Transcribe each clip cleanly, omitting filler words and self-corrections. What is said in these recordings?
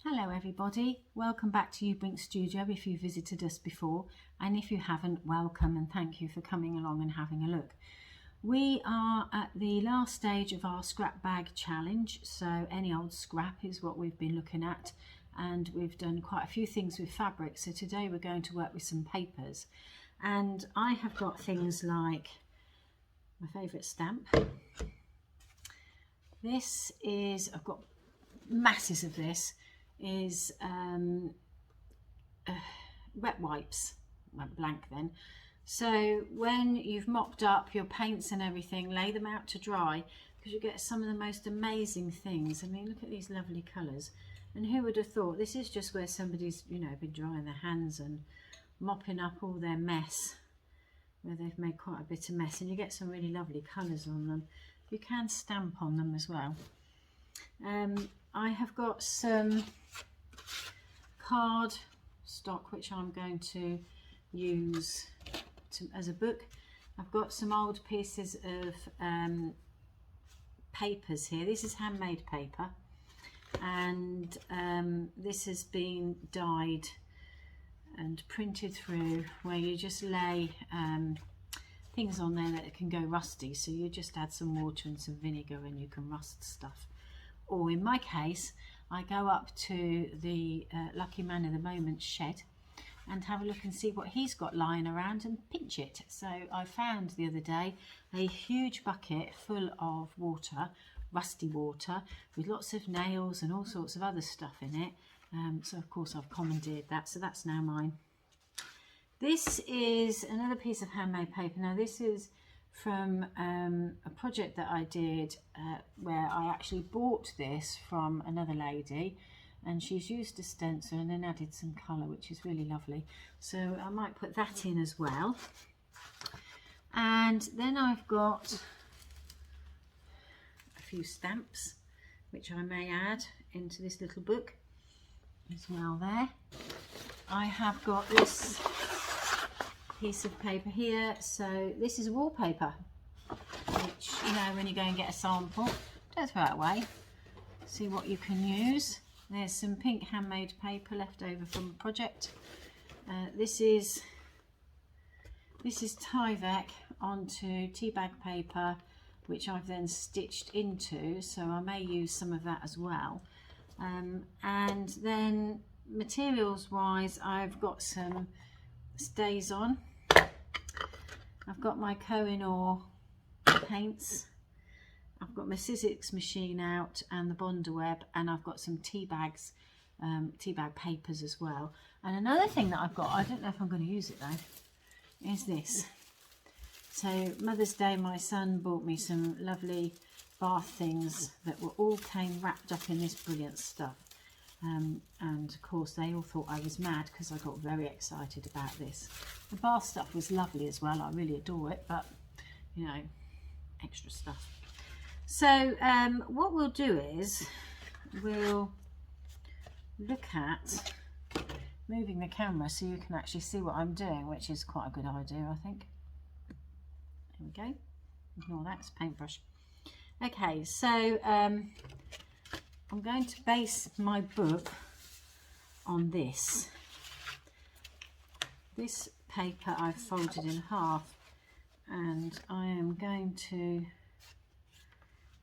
Hello everybody, welcome back to Eau Brink Studio if you visited us before, and if you haven't, welcome and thank you for coming along and having a look. We are at the last stage of our scrap bag challenge, so any old scrap is what we've been looking at, and we've done quite a few things with fabric. So today we're going to work with some papers, and I have got things like my favourite stamp. This is, I've got masses of this, is wet wipes. Went blank then. So when you've mopped up your paints and everything, lay them out to dry, because you get some of the most amazing things. I mean, look at these lovely colours. And who would have thought this is just where somebody's, you know, been drying their hands and mopping up all their mess, where they've made quite a bit of mess, and you get some really lovely colours on them. You can stamp on them as well. I have got some card stock which I'm going to use as a book. I've got some old pieces of papers here. This is handmade paper, and this has been dyed and printed through, where you just lay things on there that can go rusty, so you just add some water and some vinegar and you can rust stuff. Or in my case, I go up to the Lucky Man of the Moment shed and have a look and see what he's got lying around and pinch it. So I found the other day a huge bucket full of water, rusty water, with lots of nails and all sorts of other stuff in it. So of course I've commandeered that, so that's now mine. This is another piece of handmade paper. Now this is from a project that I did where I actually bought this from another lady, and she's used a stencil and then added some colour, which is really lovely. So I might put that in as well. And then I've got a few stamps which I may add into this little book as well there. I have got this piece of paper here. So this is wallpaper, which, you know, when you go and get a sample, don't throw it away, see what you can use. There's some pink handmade paper left over from a project. This is Tyvek onto tea bag paper, which I've then stitched into, so I may use some of that as well. And then materials wise, I've got some stays on. I've got my Kohinoor paints. I've got my Sizzix machine out and the Bonder Web, and I've got some tea bag papers as well. And another thing that I've got, I don't know if I'm going to use it though, is this. So Mother's Day, my son bought me some lovely bath things that came wrapped up in this brilliant stuff. And of course they all thought I was mad because I got very excited about this. The bath stuff was lovely as well, I really adore it, but you know, extra stuff. So what we'll do is we'll look at moving the camera so you can actually see what I'm doing, which is quite a good idea, I think. There we go. Ignore that, it's a paintbrush. Okay, so I'm going to base my book on this. This paper I've folded in half, and I am going to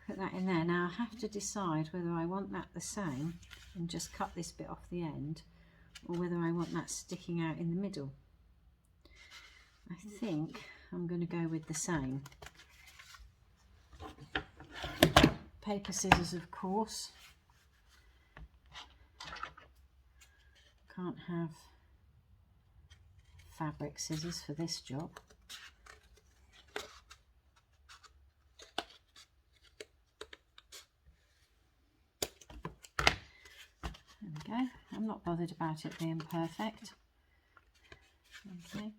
put that in there. Now I have to decide whether I want that the same and just cut this bit off the end, or whether I want that sticking out in the middle. I think I'm going to go with the same. Paper scissors, of course. Can't have fabric scissors for this job. There we go. I'm not bothered about it being perfect. Okay.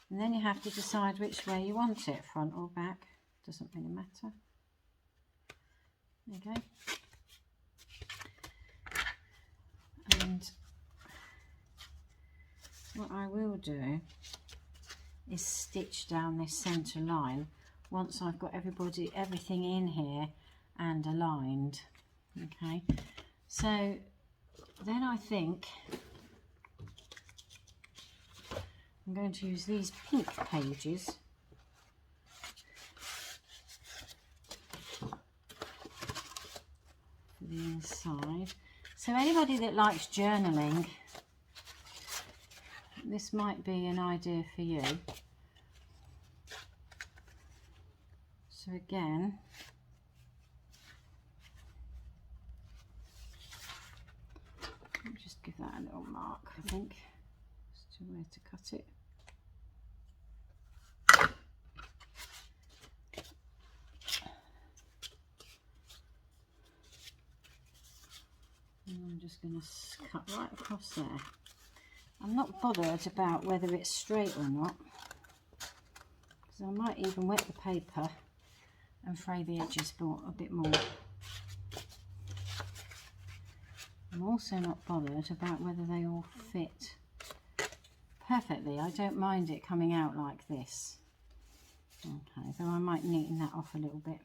And then you have to decide which way you want it, front or back. Doesn't really matter. There you go. And what I will do is stitch down this centre line once I've got everything in here and aligned. Okay, so Then I think I'm going to use these pink pages for the inside. So anybody that likes journaling, this might be an idea for you. So again, I'll just give that a little mark, I think, as to where to cut it. And I'm just going to cut right across there. I'm not bothered about whether it's straight or not, because I might even wet the paper and fray the edges a bit more. I'm also not bothered about whether they all fit perfectly. I don't mind it coming out like this. Okay, though I might neaten that off a little bit.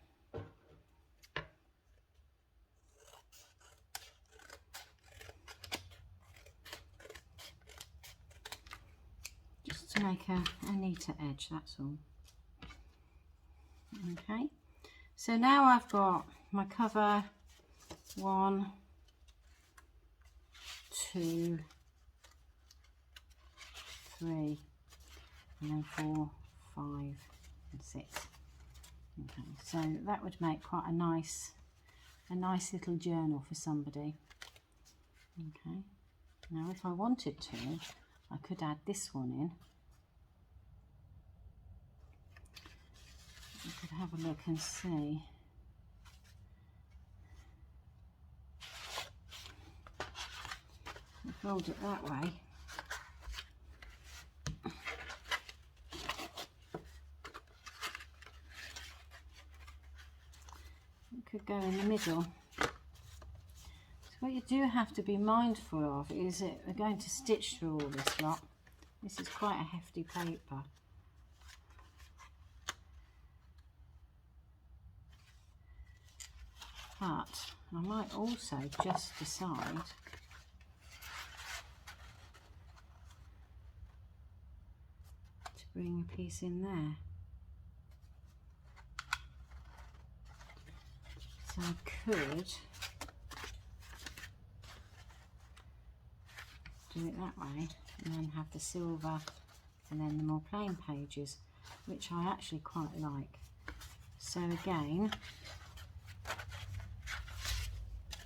Just to make a neater edge, that's all. Okay, so now I've got my cover 1, 2, 3, and then 4, 5, and 6. Okay, so that would make quite a nice little journal for somebody. Okay, now if I wanted to, I could add this one in. I could have a look and see. Fold it that way. It could go in the middle. So what you do have to be mindful of is that we're going to stitch through all this lot. This is quite a hefty paper. But I might also just decide to bring a piece in there. So I could do it that way and then have the silver and then the more plain pages, which I actually quite like. So again,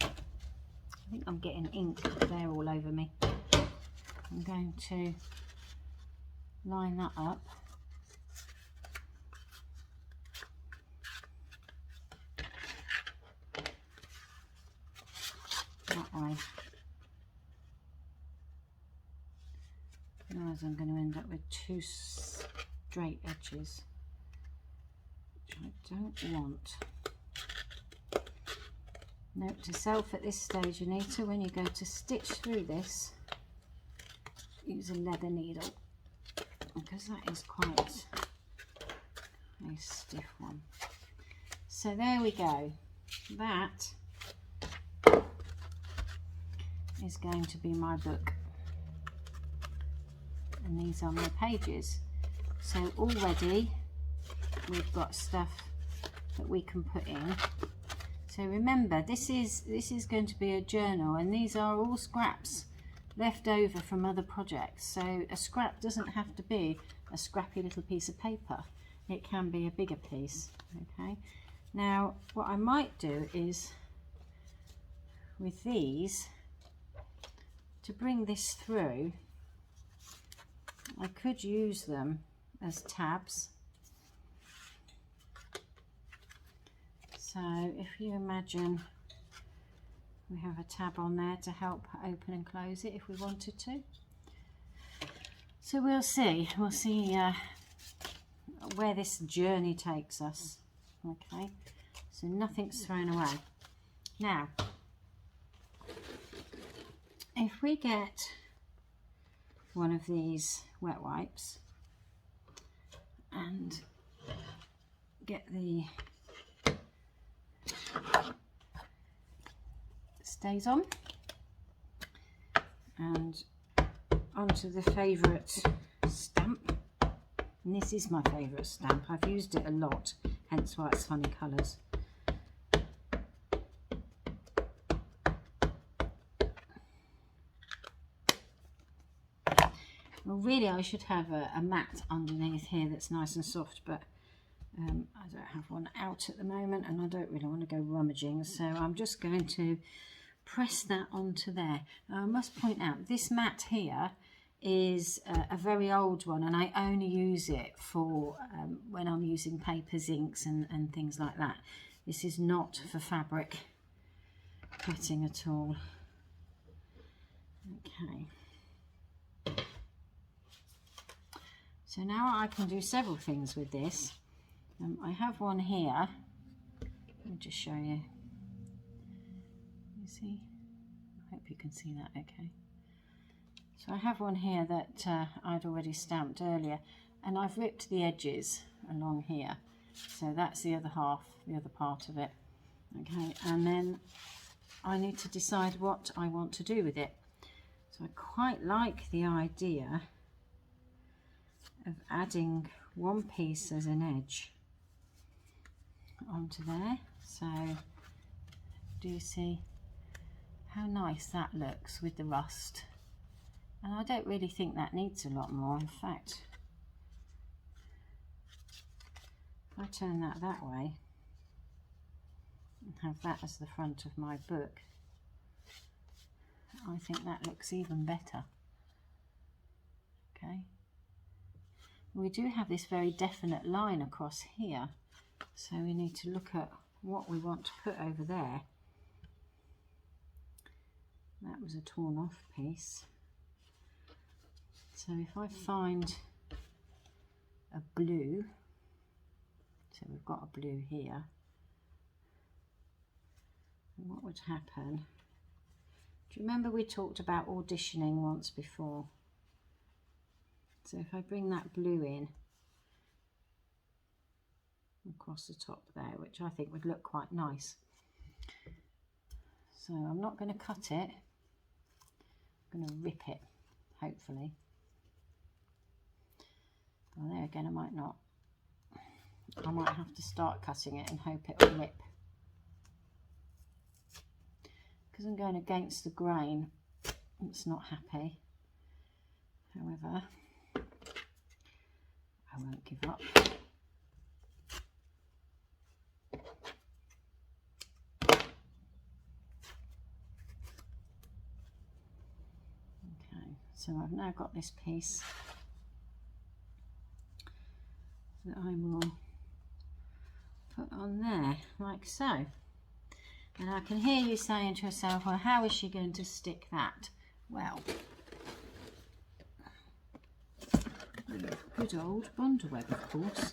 I think I'm getting ink there all over me. I'm going to line that up. That way. Otherwise I'm going to end up with 2 straight edges, which I don't want. Note to self at this stage, Anita, when you go to stitch through this, use a leather needle, because that is quite a stiff one. So there we go. That is going to be my book, and these are my pages. So already we've got stuff that we can put in. So remember, this is going to be a journal, and these are all scraps left over from other projects. So a scrap doesn't have to be a scrappy little piece of paper. It can be a bigger piece. Okay. Now what I might do is with these, to bring this through, I could use them as tabs. So if you imagine we have a tab on there to help open and close it if we wanted to. So we'll see where this journey takes us. Okay, so nothing's thrown away. Now, if we get one of these wet wipes and get the stays on, and onto the favourite stamp. And this is my favourite stamp. I've used it a lot, hence why it's funny colours. Well, really I should have a mat underneath here that's nice and soft, but I don't have one out at the moment and I don't really want to go rummaging, so I'm just going to press that onto there. Now, I must point out this mat here is a very old one, and I only use it for when I'm using papers, inks and things like that. This is not for fabric cutting at all. Okay. So now I can do several things with this. I have one here. Let me just show you. You see? I hope you can see that okay. So I have one here that I'd already stamped earlier, and I've ripped the edges along here. So that's the other half, the other part of it. Okay, and then I need to decide what I want to do with it. So I quite like the idea of adding one piece as an edge onto there. So do you see how nice that looks with the rust? And I don't really think that needs a lot more. In fact, if I turn that way and have that as the front of my book, I think that looks even better. Okay. We do have this very definite line across here, so we need to look at what we want to put over there. That was a torn off piece. So if I find a blue, so we've got a blue here, what would happen? Do you remember we talked about auditioning once before? So if I bring that blue in across the top there, which I think would look quite nice. So I'm not going to cut it, I'm going to rip it, hopefully. Well, there again, I might not. I might have to start cutting it and hope it will rip. Because I'm going against the grain, it's not happy. However, I won't give up. Okay, so I've now got this piece that I will put on there, like so. And I can hear you saying to yourself, well, how is she going to stick that? Well, good old Bondweb, of course.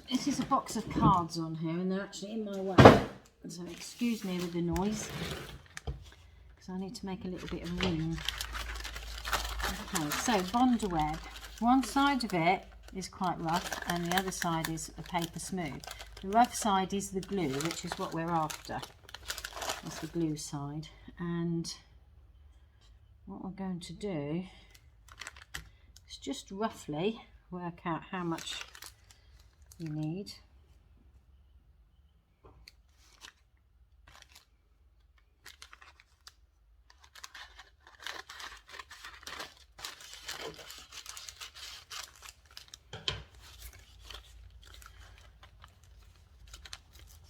This is a box of cards on here, and they're actually in my way, so excuse me with the noise, because I need to make a little bit of room. Okay, so Bondweb, one side of it is quite rough and the other side is a paper smooth. The rough side is the glue, which is what we're after. That's the glue side, and what we're going to do is just roughly work out how much you need.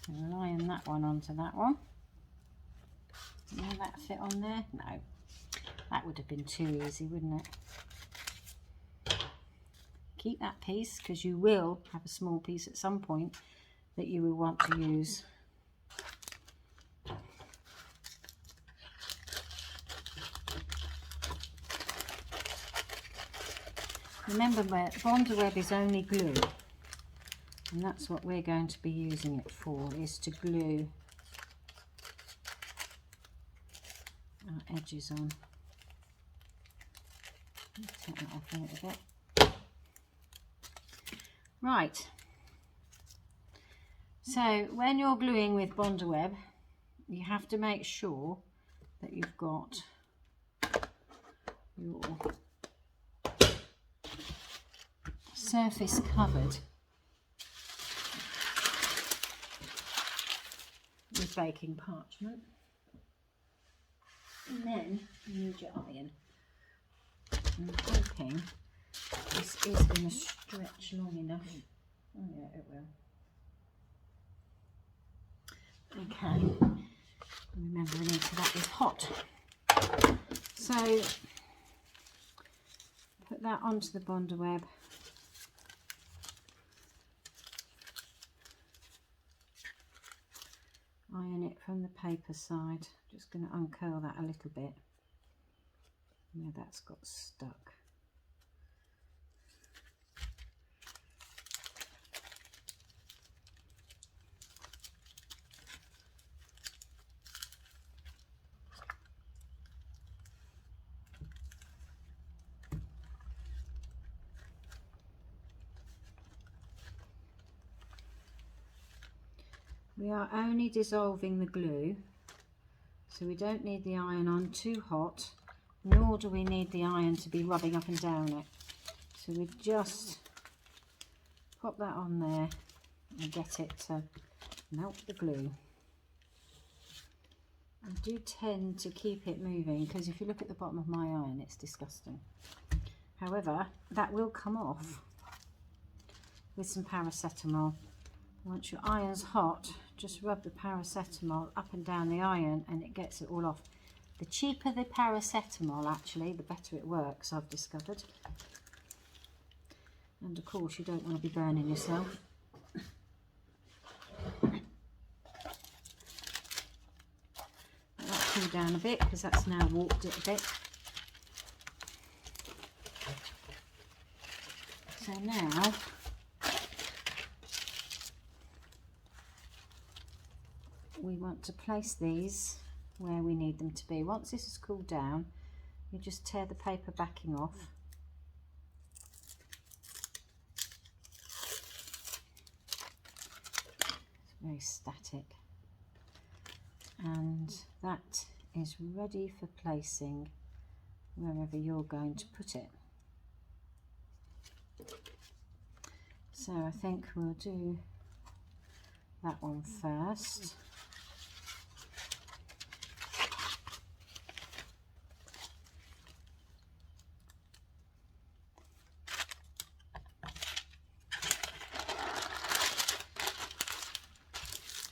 So line that one onto that one. Will that fit on there? No, that would have been too easy, wouldn't it? Keep that piece, because you will have a small piece at some point that you will want to use. Remember, Bondweb is only glue, And that's what we're going to be using it for, is to glue our edges on. Take that off a little bit. Right, so when you're gluing with Bondaweb, you have to make sure that you've got your surface covered with baking parchment, and then you need your iron. I'm hoping this is going to stretch long enough. Oh yeah, it will. Okay, remember Anita, that is hot. So put that onto the Bondaweb. Iron it from the paper side. Just going to uncurl that a little bit. Yeah, that's got stuck. We are only dissolving the glue, so we don't need the iron on too hot, nor do we need the iron to be rubbing up and down it. So we just pop that on there and get it to melt the glue. I do tend to keep it moving because if you look at the bottom of my iron, it's disgusting. However, that will come off with some paracetamol. Once your iron's hot, just rub the paracetamol up and down the iron and it gets it all off. The cheaper the paracetamol, actually, the better it works, I've discovered. And of course, you don't want to be burning yourself. Let that cool down a bit because that's now warped it a bit. So now we want to place these where we need them to be. Once this has cooled down, you just tear the paper backing off. It's very static. And that is ready for placing wherever you're going to put it. So I think we'll do that one first.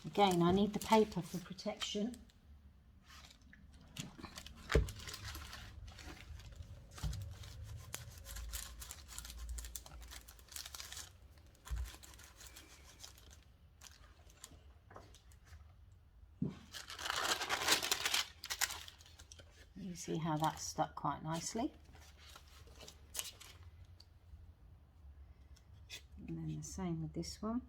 Again, I need the paper for protection. You see how that's stuck quite nicely. And then the same with this one.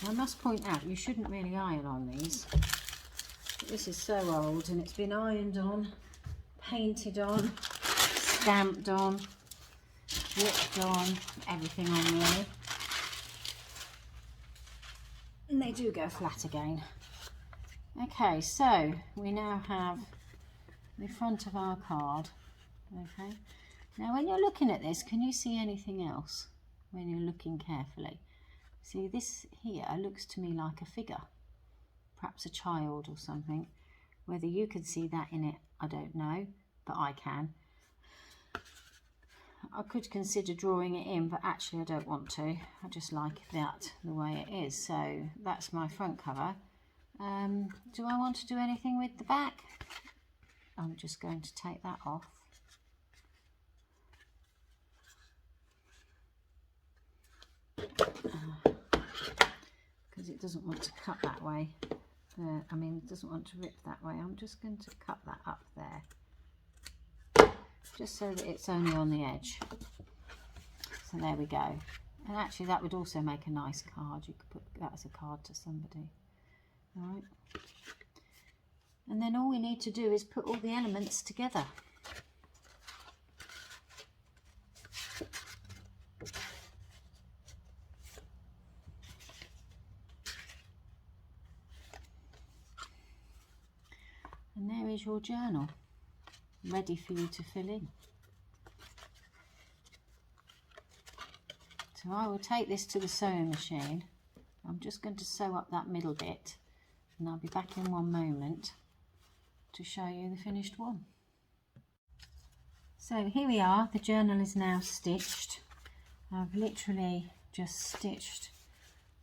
I must point out, you shouldn't really iron on these. This is so old and it's been ironed on, painted on, stamped on, ripped on, everything on really. And they do go flat again. Okay, so we now have the front of our card. Okay, now when you're looking at this, can you see anything else when you're looking carefully? See, this here looks to me like a figure, perhaps a child or something. Whether you can see that in it, I don't know, but I can. I could consider drawing it in, but actually I don't want to. I just like that the way it is. So that's my front cover. Do I want to do anything with the back? I'm just going to take that off. Because it doesn't want to cut that way. I mean, it doesn't want to rip that way. I'm just going to cut that up there, just so that it's only on the edge. So there we go. And actually that would also make a nice card. You could put that as a card to somebody. All right. And then all we need to do is put all the elements together. And there is your journal, ready for you to fill in. So I will take this to the sewing machine. I'm just going to sew up that middle bit, and I'll be back in one moment to show you the finished one. So here we are, the journal is now stitched. I've literally just stitched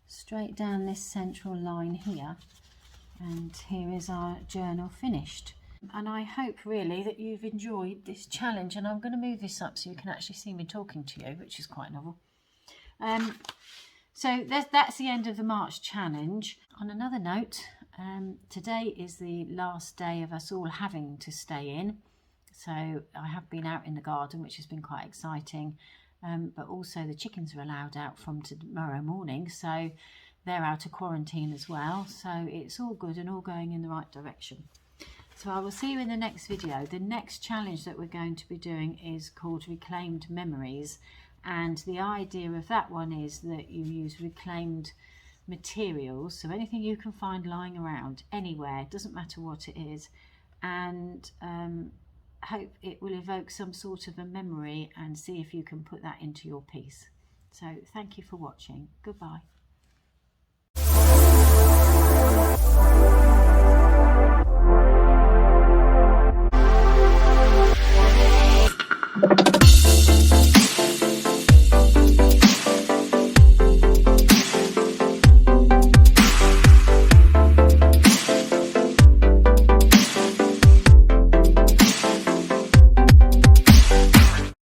straight down this central line here, and here is our journal finished. And I hope really that you've enjoyed this challenge, and I'm going to move this up so you can actually see me talking to you, which is quite novel. So that's the end of the March challenge. On another note, today is the last day of us all having to stay in. So I have been out in the garden, which has been quite exciting, but also the chickens are allowed out from tomorrow morning, so they're out of quarantine as well. So it's all good and all going in the right direction. So I will see you in the next video. The next challenge that we're going to be doing is called Reclaimed Memories. And the idea of that one is that you use reclaimed materials, so anything you can find lying around anywhere, doesn't matter what it is, and hope it will evoke some sort of a memory and see if you can put that into your piece. So thank you for watching. Goodbye.